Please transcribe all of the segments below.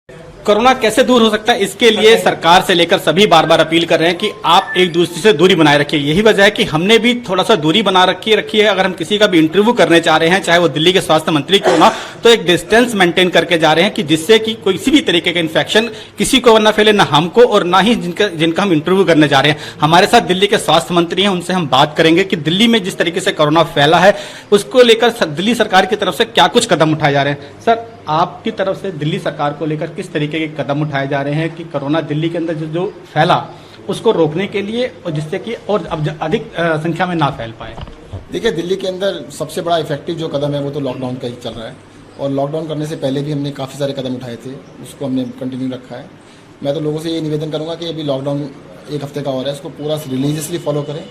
Corona कैसे दूर हो सकता है, इसके लिए सरकार से लेकर सभी बार बार अपील कर रहे हैं कि आप एक दूसरे से दूरी बनाए रखिए। यही वजह है कि हमने भी थोड़ा सा दूरी बना रखी है। अगर हम किसी का भी इंटरव्यू करने जा रहे हैं, चाहे वो दिल्ली के स्वास्थ्य मंत्री क्यों ना, तो एक डिस्टेंस मेंटेन करके जा रहे हैं कि जिससे कि कोई किसी भी तरीके का इन्फेक्शन किसी को न फैले, ना हमको और ना ही जिनका हम इंटरव्यू करने जा रहे हैं। हमारे साथ दिल्ली के स्वास्थ्य मंत्री हैं, उनसे हम बात करेंगे कि दिल्ली में जिस तरीके से कोरोना फैला है उसको लेकर दिल्ली सरकार की तरफ से क्या कुछ कदम उठाए जा रहे हैं। सर, आपकी तरफ से दिल्ली सरकार को लेकर किस तरीके के कदम उठाए जा रहे हैं कि कोरोना दिल्ली के अंदर जो फैला उसको रोकने के लिए, और जिससे कि और अब अधिक संख्या में ना फैल पाए। देखिए, दिल्ली के अंदर सबसे बड़ा इफेक्टिव जो कदम है वो तो लॉकडाउन का ही चल रहा है, और लॉकडाउन करने से पहले भी हमने काफ़ी सारे कदम उठाए थे, उसको हमने कंटिन्यू रखा है। मैं तो लोगों से ये निवेदन करूंगा कि अभी लॉकडाउन एक हफ्ते का हो रहा है, इसको पूरा रिलीजियसली फॉलो करें,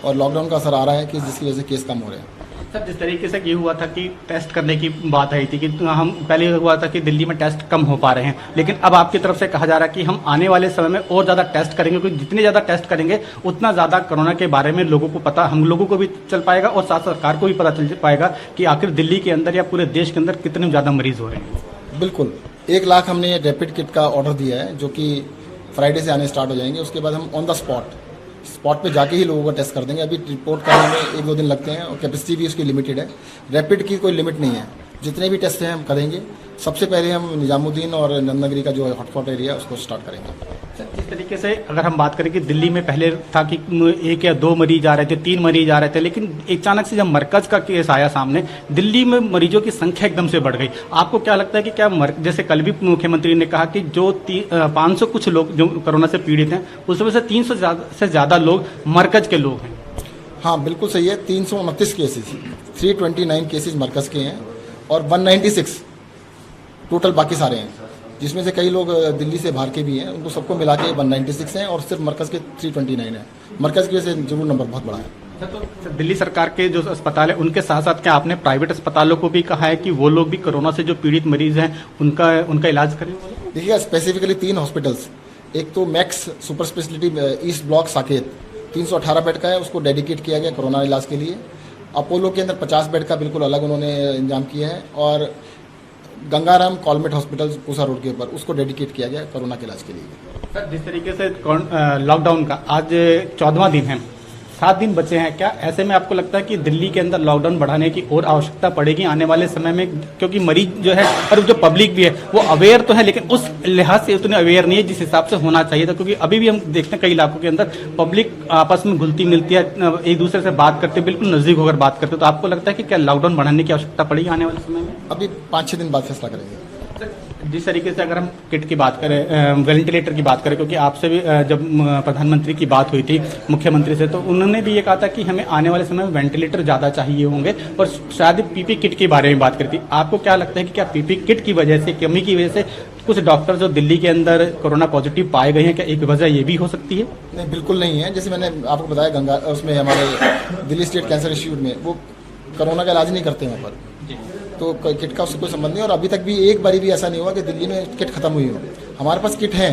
और लॉकडाउन का असर आ रहा है कि जिसकी वजह से केस कम हो रहे हैं। सर, जिस तरीके से ये हुआ था कि टेस्ट करने की बात आई थी कि हम पहले हुआ था कि दिल्ली में टेस्ट कम हो पा रहे हैं, लेकिन अब आपकी तरफ से कहा जा रहा है कि हम आने वाले समय में और ज़्यादा टेस्ट करेंगे, क्योंकि जितने ज़्यादा टेस्ट करेंगे उतना ज़्यादा कोरोना के बारे में लोगों को पता, हम लोगों को भी चल पाएगा और साथ सरकार को भी पता चल पाएगा कि आखिर दिल्ली के अंदर या पूरे देश के अंदर कितने ज़्यादा मरीज हो रहे हैं। बिल्कुल, 1 लाख हमने रैपिड किट का ऑर्डर दिया है, जो कि फ्राइडे से आने स्टार्ट हो जाएंगे। उसके बाद हम ऑन द स्पॉट पे जाके ही लोगों का टेस्ट कर देंगे। अभी रिपोर्ट करने में 1-2 दिन लगते हैं, और कैपेसिटी भी उसकी लिमिटेड है। रैपिड की कोई लिमिट नहीं है, जितने भी टेस्ट हैं हम करेंगे। सबसे पहले हम निजामुद्दीन और नंदनगरी का जो हॉटस्पॉट एरिया है उसको स्टार्ट करेंगे। जिस तरीके से अगर हम बात करें कि दिल्ली में पहले था कि 1 या 2 मरीज आ रहे थे, 3 मरीज आ रहे थे, लेकिन अचानक से जब मरकज का केस आया सामने, दिल्ली में मरीजों की संख्या एकदम से बढ़ गई। आपको क्या लगता है कि क्या जैसे कल भी मुख्यमंत्री ने कहा कि जो 500 कुछ लोग जो कोरोना से पीड़ित हैं, उसमें से 300 से ज्यादा लोग मरकज के लोग हैं? हाँ, बिल्कुल सही है। 329 केसेस, 329 केसेस मरकज के हैं, और 196 टोटल बाकी सारे हैं, जिसमें से कई लोग दिल्ली से बाहर के भी हैं। उनको सबको मिला के 196 हैं, और सिर्फ मरकज के 329 हैं। मरकज की वजह से जरूर नंबर बहुत बड़ा है। तो दिल्ली सरकार के जो अस्पताल है उनके साथ साथ क्या आपने प्राइवेट अस्पतालों को भी कहा है कि वो लोग भी कोरोना से जो पीड़ित मरीज हैं उनका इलाज करें? देखिएगा, स्पेसिफिकली 3 हॉस्पिटल्स, एक तो max super speciality east block Saket 318 bed का है, उसको डेडिकेट किया गया कोरोना इलाज के लिए। अपोलो के अंदर 50 बेड का बिल्कुल अलग उन्होंने इंतजाम किया है, और गंगाराम कॉलमेट हॉस्पिटल पूसा रोड के ऊपर उसको डेडिकेट किया गया कोरोना के इलाज के लिए। सर, जिस तरीके से लॉकडाउन का आज 14वां दिन है, 7 दिन बचे हैं, क्या ऐसे में आपको लगता है कि दिल्ली के अंदर लॉकडाउन बढ़ाने की और आवश्यकता पड़ेगी आने वाले समय में? क्योंकि मरीज जो है और जो पब्लिक भी है वो अवेयर तो है, लेकिन उस लिहाज से उतने अवेयर नहीं है जिस हिसाब से होना चाहिए था। क्योंकि अभी भी हम देखते हैं कई इलाकों के अंदर पब्लिक आपस में घुलती मिलती है, एक दूसरे से बात करते, बिल्कुल नजदीक होकर बात करते। तो आपको लगता है कि क्या लॉकडाउन बढ़ाने की आवश्यकता पड़ेगी आने वाले समय में? अभी 5-6 दिन बाद फैसला करेंगे। जिस तरीके से अगर हम किट की बात करें, वेंटिलेटर की बात करें, क्योंकि आपसे भी जब प्रधानमंत्री की बात हुई थी मुख्यमंत्री से, तो उन्होंने भी ये कहा था कि हमें आने वाले समय में वेंटिलेटर ज़्यादा चाहिए होंगे, और शायद पीपी किट के बारे में बात करी थी। आपको क्या लगता है कि क्या पीपी किट की वजह से, कमी की वजह से कुछ डॉक्टर जो दिल्ली के अंदर कोरोना पॉजिटिव पाए गए हैं, क्या एक वजह ये भी हो सकती है? नहीं, बिल्कुल नहीं है। जैसे मैंने आपको बताया, उसमें हमारे दिल्ली स्टेट कैंसर इंस्टीट्यूट में वो कोरोना का इलाज नहीं करते वहाँ पर, तो किट का उससे कोई संबंध नहीं। और अभी तक भी एक बारी भी ऐसा नहीं हुआ कि दिल्ली में किट खत्म हुई हो। हमारे पास किट है,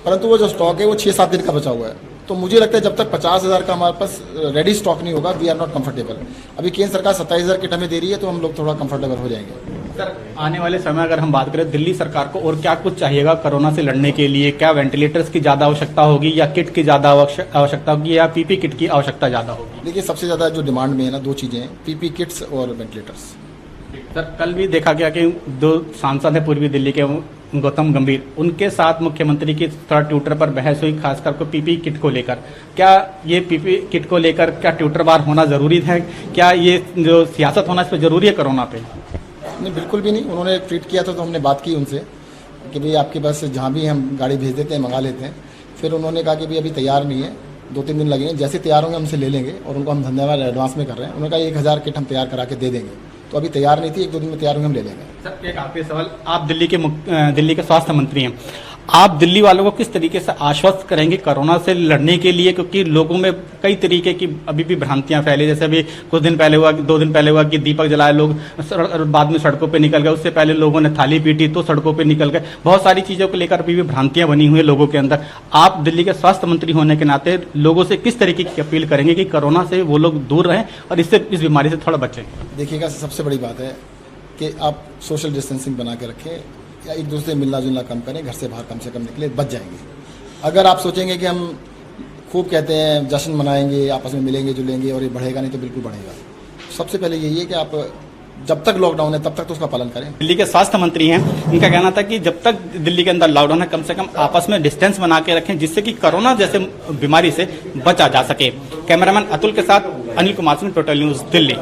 परंतु वो जो स्टॉक है वो 6-7 दिन का बचा हुआ है। तो मुझे लगता है जब तक 50,000 का हमारे पास रेडी स्टॉक नहीं होगा, वी आर नॉट कंफर्टेबल। अभी केंद्र सरकार 27,000 किट हमें दे रही है, तो हम लोग थोड़ा कंफर्टेबल हो जाएंगे। सर, आने वाले समय अगर हम बात करें दिल्ली सरकार को और क्या कुछ चाहिएगा कोरोना से लड़ने के लिए? क्या वेंटिलेटर्स की ज्यादा आवश्यकता होगी, या किट की ज्यादा आवश्यकता होगी, या पीपी किट की आवश्यकता ज्यादा होगी? देखिए, सबसे ज्यादा जो डिमांड में है ना, 2 चीजें हैं, पीपी किट्स और वेंटिलेटर्स। सर, कल भी देखा गया कि 2 सांसद हैं पूर्वी दिल्ली के, गौतम गंभीर, उनके साथ मुख्यमंत्री की थोड़ा ट्विटर पर बहस हुई, खासकर को पीपी किट को लेकर। क्या ये पीपी किट को लेकर क्या ट्विटर वार होना जरूरी है? क्या ये जो सियासत होना इस पर जरूरी है कोरोना पे? नहीं, बिल्कुल भी नहीं। उन्होंने ट्वीट किया था, तो हमने बात की उनसे कि भाई आपके पास जहाँ भी हम गाड़ी भेज देते हैं, मंगा लेते हैं। फिर उन्होंने कहा कि भाई अभी तैयार नहीं है, 2-3 दिन लगेंगे, जैसे तैयार होंगे हमसे ले लेंगे, और उनको हम धन्यवाद एडवांस में कर रहे हैं। उन्होंने कहा 1000 किट हम तैयार करा के दे देंगे, तो अभी तैयार नहीं थी, 1-2 दिन में तैयार होंगे, हम ले लेंगे। सर, एक आखिरी सवाल, आप दिल्ली के स्वास्थ्य मंत्री हैं, आप दिल्ली वालों को किस तरीके से आश्वस्त करेंगे कोरोना से लड़ने के लिए? क्योंकि लोगों में कई तरीके की अभी भी भ्रांतियां फैली, जैसे अभी कुछ दिन पहले हुआ, 2 दिन पहले हुआ कि दीपक जलाए लोग, बाद में सड़कों पे निकल गए, उससे पहले लोगों ने थाली पीटी तो सड़कों पे निकल गए। बहुत सारी चीजों को लेकर अभी भी भ्रांतियां बनी हुई है लोगों के अंदर। आप दिल्ली के स्वास्थ्य मंत्री होने के नाते लोगों से किस तरीके की अपील करेंगे कि कोरोना से वो लोग दूर रहें और इस बीमारी से थोड़ा बचें? देखिएगा, सबसे बड़ी बात है कि आप सोशल डिस्टेंसिंग बना के रखें, या एक दूसरे से मिलना जुलना कम करें, घर से बाहर कम से कम निकले, बच जाएंगे। अगर आप सोचेंगे कि हम खूब कहते हैं जश्न मनाएंगे, आपस में मिलेंगे जुलेंगे और ये बढ़ेगा नहीं, तो बिल्कुल बढ़ेगा। सबसे पहले यही है कि आप जब तक लॉकडाउन है तब तक तो उसका पालन करें। दिल्ली के स्वास्थ्य मंत्री हैं, उनका कहना था कि जब तक दिल्ली के अंदर लॉकडाउन है कम से कम आपस में डिस्टेंस बना के रखें, जिससे कि कोरोना जैसे बीमारी से बचा जा सके। कैमरामैन अतुल के साथ अनिल कुमार सिंह, टोटल न्यूज, दिल्ली।